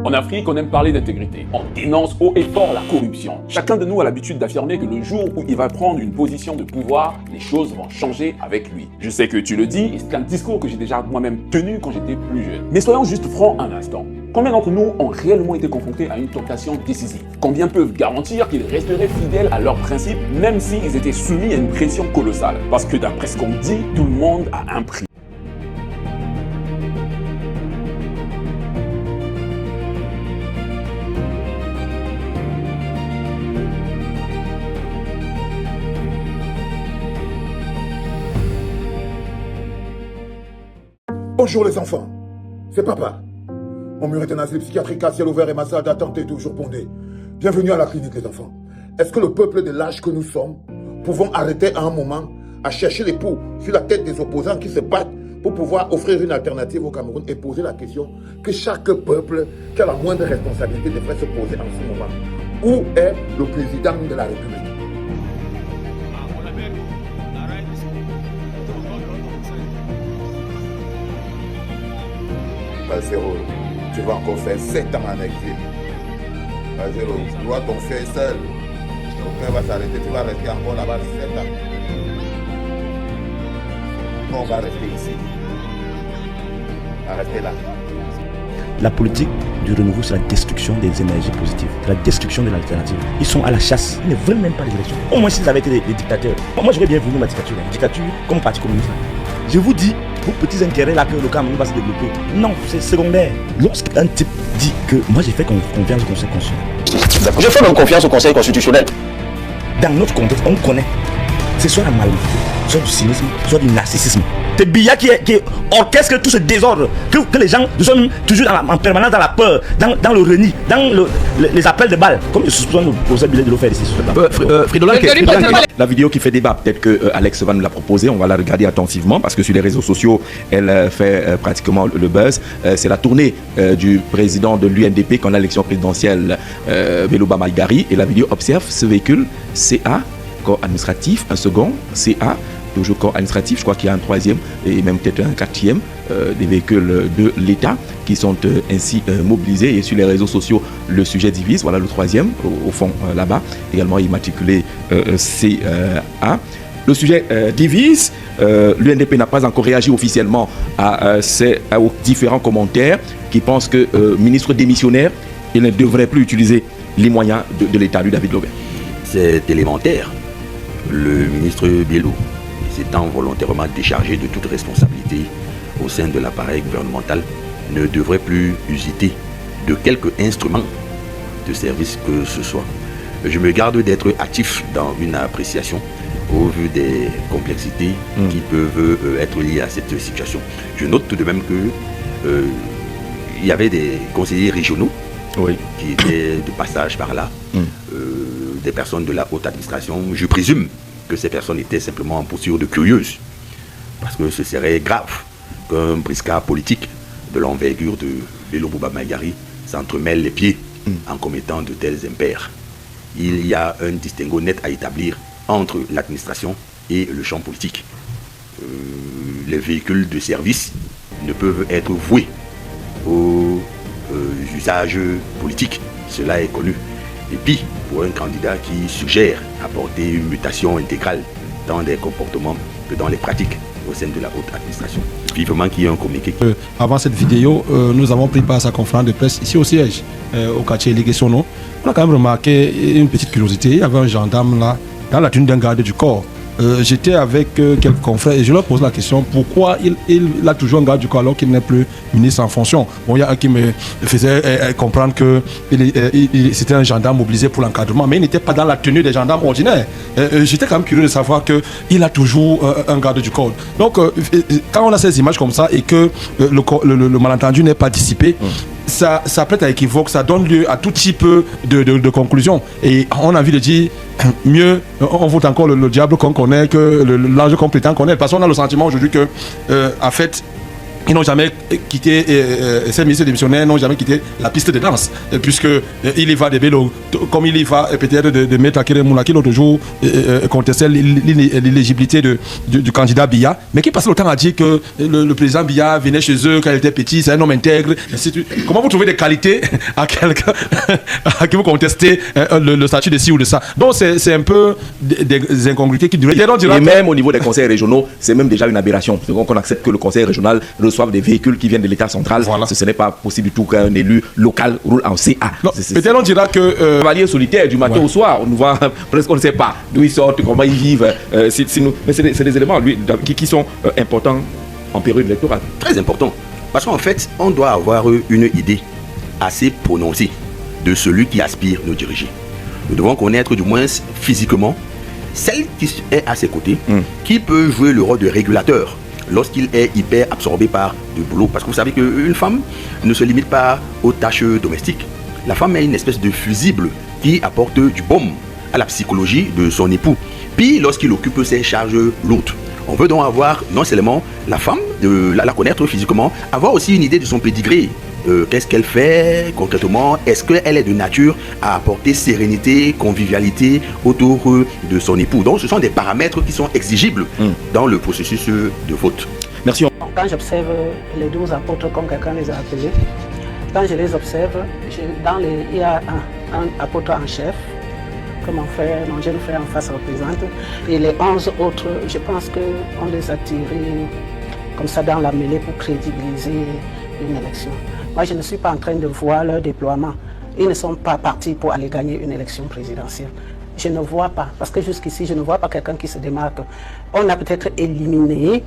En Afrique, on aime parler d'intégrité. On dénonce haut et fort la corruption. Chacun de nous a l'habitude d'affirmer que le jour où il va prendre une position de pouvoir, les choses vont changer avec lui. Je sais que tu le dis, et c'est un discours que j'ai déjà moi-même tenu quand j'étais plus jeune. Mais soyons juste francs un instant. Combien d'entre nous ont réellement été confrontés à une tentation décisive? Combien peuvent garantir qu'ils resteraient fidèles à leurs principes, même s'ils étaient soumis à une pression colossale? Parce que d'après ce qu'on dit, tout le monde a un prix. Bonjour les enfants, c'est papa. Mon mur est un asile psychiatrique à ciel ouvert et ma salle d'attente est toujours bondée. Bienvenue à la clinique les enfants. Est-ce que le peuple de l'âge que nous sommes pouvons arrêter à un moment à chercher les poux sur la tête des opposants qui se battent pour pouvoir offrir une alternative au Cameroun et poser la question que chaque peuple qui a la moindre responsabilité devrait se poser en ce moment. Où est le président de la République? Zéro, tu vas encore faire 7 ans en exil. Zéro, tu dois ton faire seul. Ton père va s'arrêter, tu vas rester encore là-bas 7 ans. On va rester ici. On va rester là. La politique du renouveau, c'est la destruction des énergies positives, c'est la destruction de l'alternative. Ils sont à la chasse, ils ne veulent même pas les élections. Au moins s'ils avaient été des dictateurs. Moi j'aurais bien voulu ma dictature. Dictature comme parti communiste. Je vous dis, vos petits intérêts là que le Cameroun va se développer. Non, c'est secondaire. Lorsqu'un type dit que moi j'ai fait confiance au Conseil constitutionnel. Je fais même confiance au Conseil constitutionnel. Dans notre contexte, on connaît. C'est soit la malhonnêteté, soit du cynisme, soit du narcissisme. C'est Biya qui orchestre tout ce désordre, que les gens sont toujours en permanence dans la peur, dans le reni, dans les appels de balles, comme je soupçonne le professeur Billet de le faire ici. La vidéo qui fait débat, peut-être que Alex va nous la proposer, on va la regarder attentivement parce que sur les réseaux sociaux, elle fait pratiquement le buzz. C'est la tournée du président de l'UNDP quand l'élection présidentielle, Belouba Maïgari, et la vidéo observe ce véhicule CA, corps administratif, un second CA, toujours corps administratif, je crois qu'il y a un troisième et même peut-être un quatrième des véhicules de l'État qui sont ainsi mobilisés, et sur les réseaux sociaux le sujet divise. Voilà le troisième au fond là-bas, également immatriculé CA. Le sujet divise. L'UNDP n'a pas encore réagi officiellement aux différents commentaires qui pensent que ministre démissionnaire, il ne devrait plus utiliser les moyens de l'État, lui David Lobert. C'est élémentaire. Le ministre Bielou s'étant volontairement déchargé de toute responsabilité au sein de l'appareil gouvernemental ne devrait plus user de quelque instrument de service que ce soit. Je me garde d'être actif dans une appréciation au vu des complexités qui peuvent être liées à cette situation. Je note tout de même que il y avait des conseillers régionaux qui étaient de passage par là, des personnes de la haute administration. Je présume que ces personnes étaient simplement en posture de curieuses, parce que ce serait grave qu'un briscard politique de l'envergure de Belouba Maïgari s'entremêle les pieds en commettant de tels impairs. Il y a un distinguo net à établir entre l'administration et le champ politique. Les véhicules de service ne peuvent être voués aux usages politiques, cela est connu. Et puis, pour un candidat qui suggère apporter une mutation intégrale dans les comportements que dans les pratiques au sein de la haute administration. Vivement qu'il y ait un communiqué. Avant cette vidéo, nous avons pris part à sa conférence de presse ici au siège, au quartier Légué-Sono. On a quand même remarqué une petite curiosité. Il y avait un gendarme là, dans la tenue d'un garde du corps. J'étais avec quelques confrères et je leur pose la question pourquoi il a toujours un garde du corps alors qu'il n'est plus ministre en fonction. Bon, il y a un qui me faisait comprendre que c'était un gendarme mobilisé pour l'encadrement, mais il n'était pas dans la tenue des gendarmes ordinaires. J'étais quand même curieux de savoir qu'il a toujours un garde du corps. Donc, quand on a ces images comme ça et que le malentendu n'est pas dissipé, ça prête à équivoque, ça donne lieu à tout type de conclusions. Et on a envie de dire, mieux, on vote encore le diable qu'on connaît que l'ange qu'on prétend connaître. Parce qu'on a le sentiment aujourd'hui que, en fait, Ils n'ont jamais quitté, ces ministres démissionnaires n'ont jamais quitté la piste de danse, puisque il y va de vélo, comme il y va peut-être de Maître Akeremoula, qui l'autre jour contestait l'éligibilité du candidat Biya, mais qui passait le temps à dire que le président Biya venait chez eux quand il était petit, c'est un homme intègre. Comment vous trouvez des qualités à quelqu'un à qui vous contestez le statut de ci ou de ça? Donc c'est un peu des incongruités qui durent. Et même au niveau des conseils régionaux, c'est même déjà une aberration. Donc on accepte que le conseil régional reçoivent des véhicules qui viennent de l'État central. Voilà. Ce n'est pas possible du tout qu'un élu local roule en CA. Peut-être on dira que cavalier solitaire du matin au soir, on nous voit presque, on ne sait pas d'où ils sortent, comment ils vivent. Mais c'est des éléments qui sont importants en période électorale. Très important. Parce qu'en fait, on doit avoir une idée assez prononcée de celui qui aspire nous diriger. Nous devons connaître du moins physiquement celle qui est à ses côtés, qui peut jouer le rôle de régulateur lorsqu'il est hyper absorbé par du boulot. Parce que vous savez qu'une femme ne se limite pas aux tâches domestiques. La femme est une espèce de fusible qui apporte du baume à la psychologie de son époux. Puis lorsqu'il occupe ses charges lourdes, on veut donc avoir non seulement la femme, la connaître physiquement, avoir aussi une idée de son pédigré. Qu'est-ce qu'elle fait concrètement? Est-ce qu'elle est de nature à apporter sérénité, convivialité autour de son époux? Donc ce sont des paramètres qui sont exigibles dans le processus de vote. Merci. Quand j'observe les 12 apôtres, comme quelqu'un les a appelés, quand je les observe, il y a un apôtre en chef, que mon jeune frère en face représente, et les 11 autres, je pense qu'on les a tirés comme ça dans la mêlée pour crédibiliser une élection. Moi, je ne suis pas en train de voir leur déploiement. Ils ne sont pas partis pour aller gagner une élection présidentielle. Je ne vois pas, parce que jusqu'ici, je ne vois pas quelqu'un qui se démarque. On a peut-être éliminé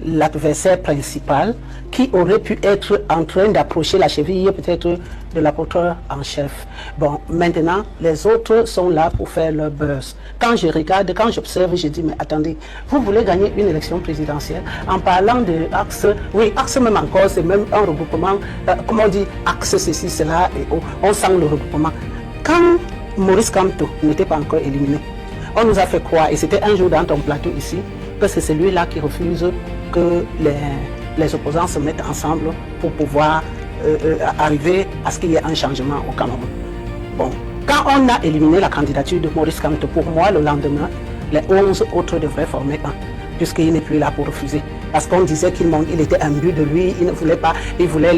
l'adversaire principal qui aurait pu être en train d'approcher la cheville peut-être de l'apôtre en chef. Bon, maintenant, les autres sont là pour faire leur buzz. Quand je regarde, quand j'observe, je dis, mais attendez, vous voulez gagner une élection présidentielle en parlant de Axe, oui, Axe même encore, c'est même un regroupement, comment on dit, Axe ceci, cela, et on sent le regroupement. Quand Maurice Kamto n'était pas encore éliminé, on nous a fait croire, et c'était un jour dans ton plateau ici, que c'est celui-là qui refuse que les opposants se mettent ensemble pour pouvoir arriver à ce qu'il y ait un changement au Cameroun. Bon, quand on a éliminé la candidature de Maurice Kamto, pour moi, le lendemain, les 11 autres devraient former un, puisqu'il n'est plus là pour refuser. Parce qu'on disait qu'il était imbu de lui, il ne voulait pas, il voulait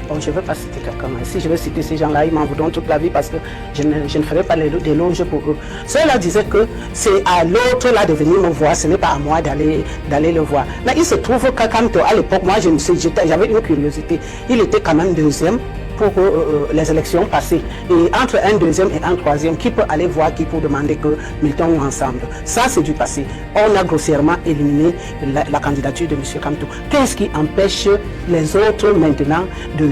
Bon, je ne veux pas citer quelqu'un. Si je veux citer ces gens-là, ils m'en voudront toute la vie parce que je ne ferai pas d'éloges pour eux. Ceux-là disaient que c'est à l'autre là de venir me voir, ce n'est pas à moi d'aller le voir. Mais il se trouve que quand à l'époque, moi j'avais une curiosité, il était quand même deuxième pour les élections passées. Et entre un deuxième et un troisième, qui peut aller voir qui pour demander que mettons-nous ensemble? Ça, c'est du passé. On a grossièrement éliminé la candidature de M. Kamto. Qu'est-ce qui empêche les autres maintenant de...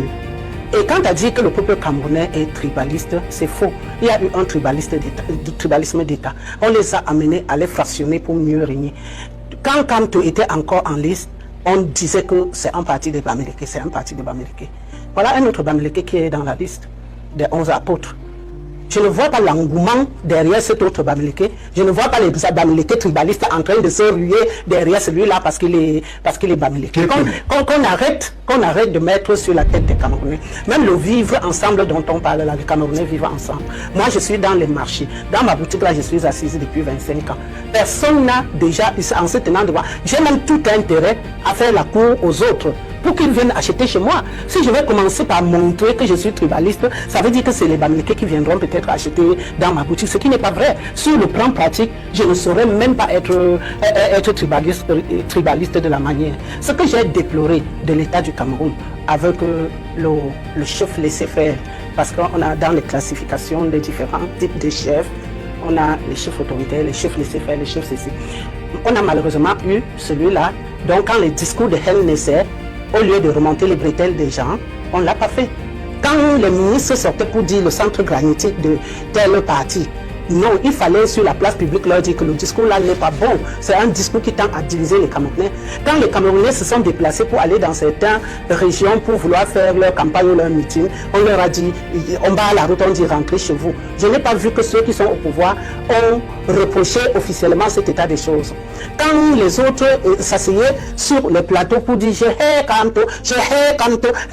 Et quand tu as dit que le peuple camerounais est tribaliste, c'est faux. Il y a eu un tribalisme d'État. On les a amenés à les fractionner pour mieux régner. Quand Kamto était encore en liste, on disait que c'est un parti de Bamileke, c'est un parti de Bamileke. Voilà un autre Bamileke qui est dans la liste des 11 apôtres. Je ne vois pas l'engouement derrière cet autre Bamileke. Je ne vois pas les Bamileke tribalistes en train de se ruer derrière celui-là parce qu'il est Bamileke. Qu'on arrête de mettre sur la tête des Camerounais. Même le vivre ensemble dont on parle là, les Camerounais vivent ensemble. Moi, je suis dans les marchés. Dans ma boutique là, je suis assise depuis 25 ans. Personne n'a déjà, en se tenant devant. J'ai même tout intérêt à faire la cour aux autres pour qu'ils viennent acheter chez moi. Si je vais commencer par montrer que je suis tribaliste, ça veut dire que c'est les Bamileke qui viendront peut-être acheter dans ma boutique, ce qui n'est pas vrai. Sur le plan pratique, je ne saurais même pas être tribaliste de la manière. Ce que j'ai déploré de l'État du Cameroun avec le chef laissé-faire, parce qu'on a dans les classifications des différents types de chefs, on a les chefs autoritaires, les chefs laissés-faire, les chefs ceci. On a malheureusement eu celui-là, donc quand les discours de haine naissaient, au lieu de remonter les bretelles des gens, on ne l'a pas fait. Quand les ministres sortaient pour dire le centre granitique de tel parti, Non, il fallait sur la place publique leur dire que le discours là n'est pas bon. C'est un discours qui tend à diviser les Camerounais. Quand les Camerounais se sont déplacés pour aller dans certaines régions pour vouloir faire leur campagne ou leur meeting, on leur a dit, on va à la route, on dit rentrez chez vous. Je n'ai pas vu que ceux qui sont au pouvoir ont reproché officiellement cet état des choses. Quand les autres s'asseyaient sur le plateau pour dire j'ai Kanto,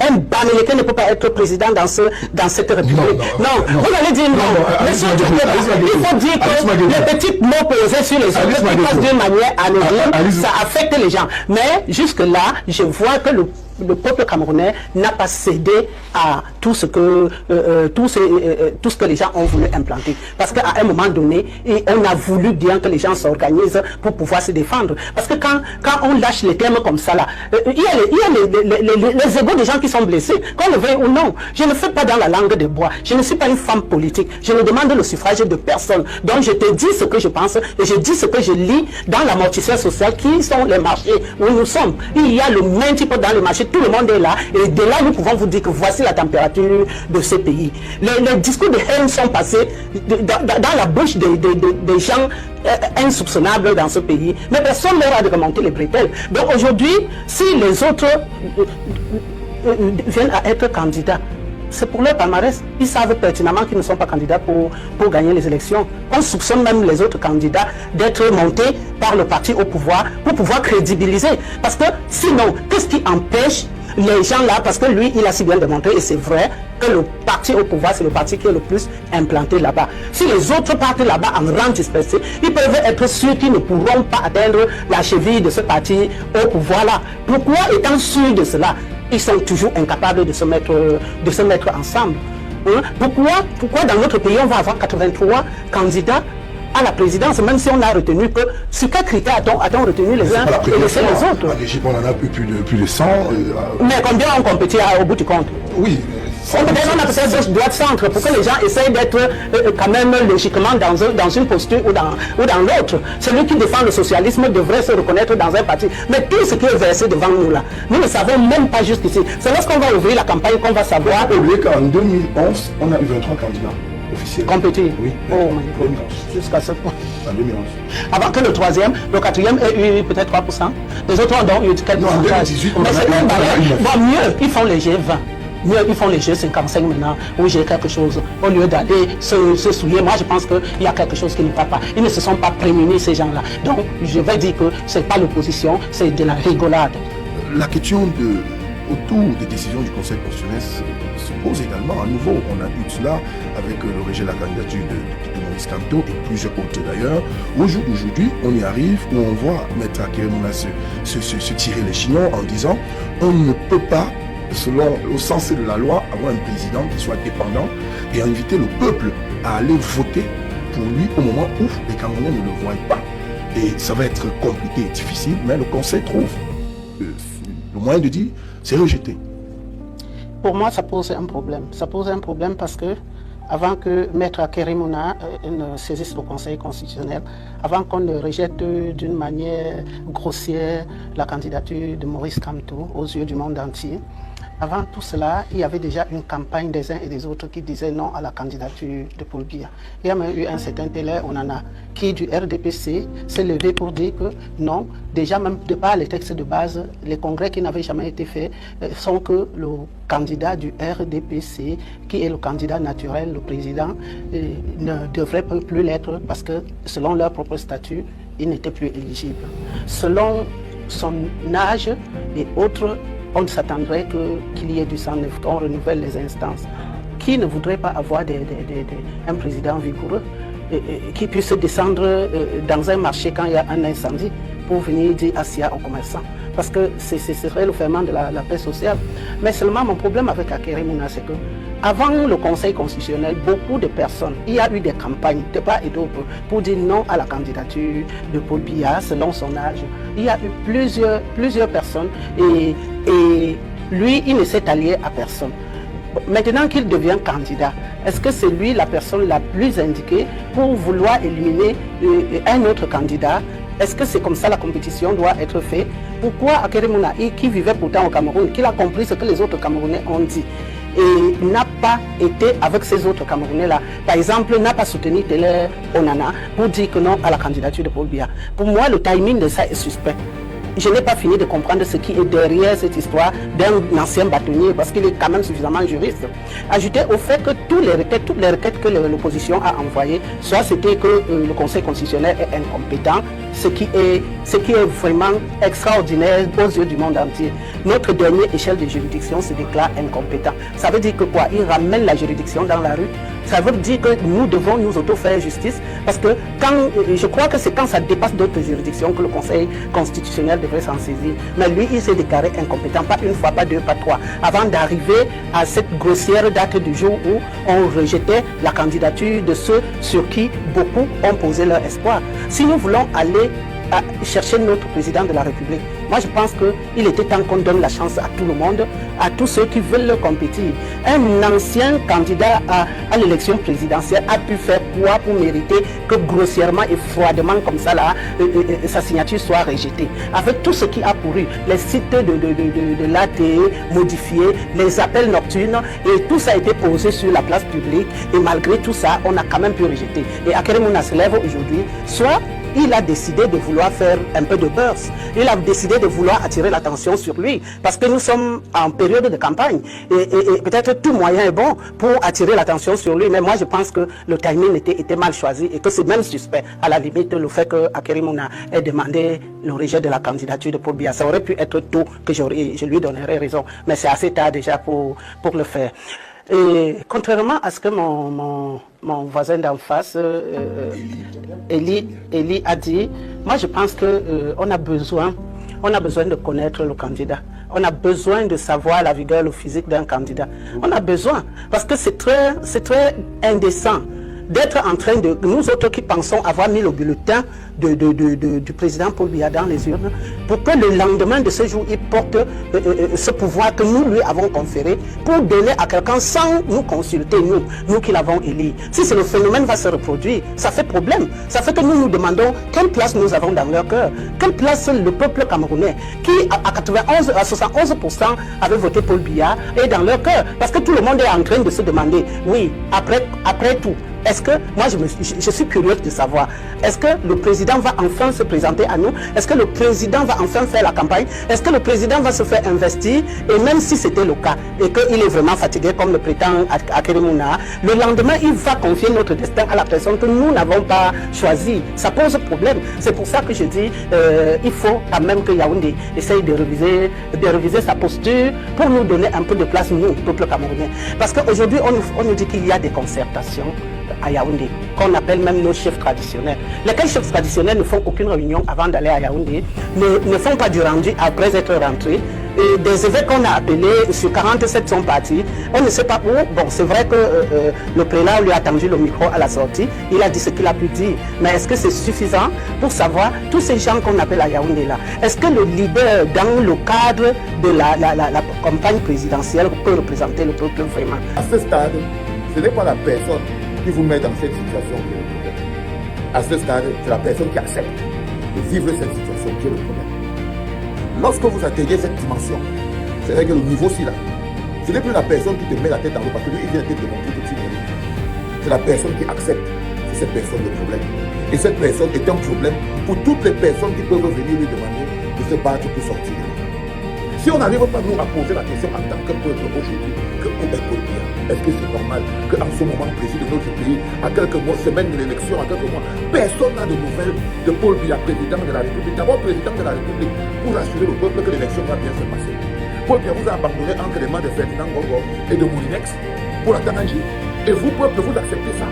un Bamileke ne peut pas être président dans cette république. Non, vous allez dire non. Il faut dire que les petits mots posés sur les autres qui passent d'une manière anodine, ça affecte les gens. Mais jusque-là, je vois que le peuple camerounais n'a pas cédé à tout ce que les gens ont voulu implanter. Parce qu'à un moment donné, on a voulu bien que les gens s'organisent pour pouvoir se défendre. Parce que quand on lâche les termes comme ça, là, il y a les égos des gens qui sont blessés, qu'on le veuille ou non. Je ne fais pas dans la langue de bois. Je ne suis pas une femme politique. Je ne demande le suffrage de personne. Donc je te dis ce que je pense et je dis ce que je lis dans l'amortisseur social qui sont les marchés où nous sommes. Il y a le même type dans les marchés. Tout le monde est là et de là nous pouvons vous dire que voici la température de ce pays. Les discours de haine sont passés dans la bouche des gens insoupçonnables dans ce pays, mais personne ne leur a de remonter les bretelles. Donc aujourd'hui, si les autres viennent à être candidats, c'est pour leur palmarès. Ils savent pertinemment qu'ils ne sont pas candidats pour gagner les élections. On soupçonne même les autres candidats d'être montés par le parti au pouvoir pour pouvoir crédibiliser. Parce que sinon, qu'est-ce qui empêche les gens là, parce que lui, il a si bien démontré, et c'est vrai, que le parti au pouvoir, c'est le parti qui est le plus implanté là-bas. Si les autres partent là-bas en rang dispersé, ils peuvent être sûrs qu'ils ne pourront pas atteindre la cheville de ce parti au pouvoir là. Pourquoi, étant sûrs de cela, ils sont toujours incapables de se mettre ensemble? Pourquoi dans notre pays, on va avoir 83 candidats à la présidence, même si on a retenu que, sur quels critères a-t-on retenu les uns et laissé les autres? En Égypte, on en a plus de 100. Mais combien on compétit au bout du compte? Oui. On a peut-être gauche, droite, centre pour que les gens essayent d'être quand même logiquement dans une posture ou dans l'autre. Celui qui défend le socialisme devrait se reconnaître dans un parti. Mais tout ce qui est versé devant nous là, nous ne savons même pas jusqu'ici. C'est lorsqu'on va ouvrir la campagne qu'on va savoir. Vous oubliez qu'en 2011, on a eu 23 candidats officiels. Compétir. Oui. Oh my God. Jusqu'à ce point. En 2011. Avant que le troisième, le quatrième ait eu peut-être 3%. Les autres ont eu quelques pourcentage. En 2018, on a eu mieux, ils font les G20. Mieux, ils font les G55 maintenant, où j'ai quelque chose. Au lieu d'aller se souiller, moi je pense qu'il y a quelque chose qui ne va pas. Ils ne se sont pas prémunis, ces gens-là. Donc, je vais dire que ce n'est pas l'opposition, c'est de la rigolade. La question autour des décisions du Conseil constitutionnel se pose également. À nouveau, on a eu cela avec le rejet de la candidature de Maurice Kamto et plusieurs autres d'ailleurs. Au jour d'aujourd'hui, on y arrive où on voit Maître Akérémouna se tirer les chignons en disant on ne peut pas, selon le sens de la loi, avoir un président qui soit dépendant et inviter le peuple à aller voter pour lui au moment où les Camerounais ne le voient pas. Et ça va être compliqué et difficile, mais le Conseil trouve le moyen de dire c'est rejeté. Pour moi, ça pose un problème. Ça pose un problème parce que avant que Maître Akérémouna ne saisisse le Conseil constitutionnel, avant qu'on ne rejette d'une manière grossière la candidature de Maurice Kamto aux yeux du monde entier, avant tout cela, il y avait déjà une campagne des uns et des autres qui disaient non à la candidature de Paul Biya. Il y a même eu un certain Télé Onana qui, du RDPC, s'est levé pour dire que non, déjà même de par les textes de base, les congrès qui n'avaient jamais été faits sont que le candidat du RDPC, qui est le candidat naturel, le président, ne devrait plus l'être parce que selon leur propre statut, il n'était plus éligible. Selon son âge et autres, on s'attendrait qu'il y ait du sang neuf, qu'on renouvelle les instances. Qui ne voudrait pas avoir un président vigoureux qui puisse descendre dans un marché quand il y a un incendie pour venir dire assia aux commerçants? Parce que ce serait le ferment de la paix sociale. Mais seulement mon problème avec Akérémouna, c'est que avant le Conseil constitutionnel, beaucoup de personnes, il y a eu des campagnes de part et d'autre pour dire non à la candidature de Paul Biya selon son âge. Il y a eu plusieurs personnes et lui, il ne s'est allié à personne. Maintenant qu'il devient candidat, est-ce que c'est lui la personne la plus indiquée pour vouloir éliminer un autre candidat? Est-ce que c'est comme ça la compétition doit être faite? Pourquoi Akérémouna, qui vivait pourtant au Cameroun, qu'il a compris ce que les autres Camerounais ont dit, et n'a pas été avec ces autres Camerounais-là. Par exemple, n'a pas soutenu Télé Onana pour dire que non à la candidature de Paul Biya. Pour moi, le timing de ça est suspect. Je n'ai pas fini de comprendre ce qui est derrière cette histoire d'un ancien bâtonnier, parce qu'il est quand même suffisamment juriste. Ajouter au fait que toutes les requêtes que l'opposition a envoyées, soit c'était que le Conseil constitutionnel est incompétent, ce qui est vraiment extraordinaire aux yeux du monde entier. Notre dernière échelle de juridiction se déclare incompétent. Ça veut dire que quoi? Il ramène la juridiction dans la rue. Ça veut dire que nous devons nous auto-faire justice, parce que je crois que c'est quand ça dépasse d'autres juridictions que le Conseil constitutionnel devrait s'en saisir. Mais lui, il s'est déclaré incompétent, pas une fois, pas deux, pas trois, avant d'arriver à cette grossière date du jour où on rejetait la candidature de ceux sur qui beaucoup ont posé leur espoir. Si nous voulons aller à chercher notre président de la République, moi je pense qu'il était temps qu'on donne la chance à tout le monde, à tous ceux qui veulent compétir. Un ancien candidat à l'élection présidentielle a pu faire quoi pour mériter que grossièrement et froidement comme ça là, sa signature soit rejetée. Avec tout ce qui a couru, les sites de l'ATE modifiés, les appels nocturnes, et tout ça a été posé sur la place publique, et malgré tout ça, on a quand même pu rejeter. Et Hakarim Mouna se lève aujourd'hui, soit il a décidé de vouloir faire un peu de buzz. Il a décidé de vouloir attirer l'attention sur lui. Parce que nous sommes en période de campagne. Et peut-être tout moyen est bon pour attirer l'attention sur lui. Mais moi, je pense que le timing était mal choisi et que c'est même suspect. À la limite, le fait que Hakarim Mouna ait demandé le rejet de la candidature de Paul Biya, ça aurait pu être tôt que je lui donnerais raison. Mais c'est assez tard déjà pour le faire. Et contrairement à ce que mon voisin d'en face, Eli a dit, moi je pense qu'on a besoin de connaître le candidat. On a besoin de savoir la vigueur, le physique d'un candidat. On a besoin, parce que c'est très indécent d'être en train de, nous autres qui pensons avoir mis le bulletin du président Paul Biya dans les urnes, pour que le lendemain de ce jour, il porte ce pouvoir que nous lui avons conféré pour donner à quelqu'un sans nous consulter, nous qui l'avons élu. Si le phénomène va se reproduire, ça fait problème. Ça fait que nous nous demandons quelle place nous avons dans leur cœur, quelle place le peuple camerounais, qui à 71% avait voté Paul Biya, est dans leur cœur. Parce que tout le monde est en train de se demander, oui, après tout, est-ce que, moi je suis curieuse de savoir, est-ce que le président va enfin se présenter à nous? Est-ce que le président va enfin faire la campagne? Est-ce que le président va se faire investir? Et même si c'était le cas, et qu'il est vraiment fatigué comme le prétend Hakarim Mouna, le lendemain il va confier notre destin à la personne que nous n'avons pas choisie. Ça pose problème. C'est pour ça que je dis, il faut quand même que Yaoundé essaye de réviser sa posture pour nous donner un peu de place, nous, peuple camerounais. Parce qu'aujourd'hui on nous dit qu'il y a des concertations à Yaoundé, qu'on appelle même nos chefs traditionnels. Lesquels chefs traditionnels ne font aucune réunion avant d'aller à Yaoundé, ne font pas du rendu après être rentrés. Et des évêques qu'on a appelés, sur 47 sont partis, on ne sait pas où. Bon, c'est vrai que le prélat lui a tendu le micro à la sortie, il a dit ce qu'il a pu dire, mais est-ce que c'est suffisant pour savoir tous ces gens qu'on appelle à Yaoundé là? Est-ce que le leader, dans le cadre de la campagne présidentielle, peut représenter le peuple vraiment? À ce stade, ce n'est pas la personne qui vous met dans cette situation qui est le problème. À ce stade, c'est la personne qui accepte de vivre cette situation qui est le problème. Lorsque vous atteignez cette dimension, c'est vrai que le niveau ci là, ce n'est plus la personne qui te met la tête en haut parce que lui il vient de te démontrer tout de suite. C'est la personne qui accepte, c'est cette personne le problème. Et cette personne est un problème pour toutes les personnes qui peuvent venir lui demander de se battre pour sortir. Si on n'arrive pas nous à poser la question en tant que peuple aujourd'hui, que où est Paul Biya? Est-ce que c'est normal qu'en ce moment précis de notre pays, à quelques mois, semaines de l'élection, à quelques mois, personne n'a de nouvelles de Paul Biya, président de la République, d'abord président de la République, pour assurer au peuple que l'élection va bien se passer. Paul Biya vous a abandonné entre les mains de Ferdinand Gongo et de Moulinex pour la Tanangi. Et vous, peuple, vous acceptez ça.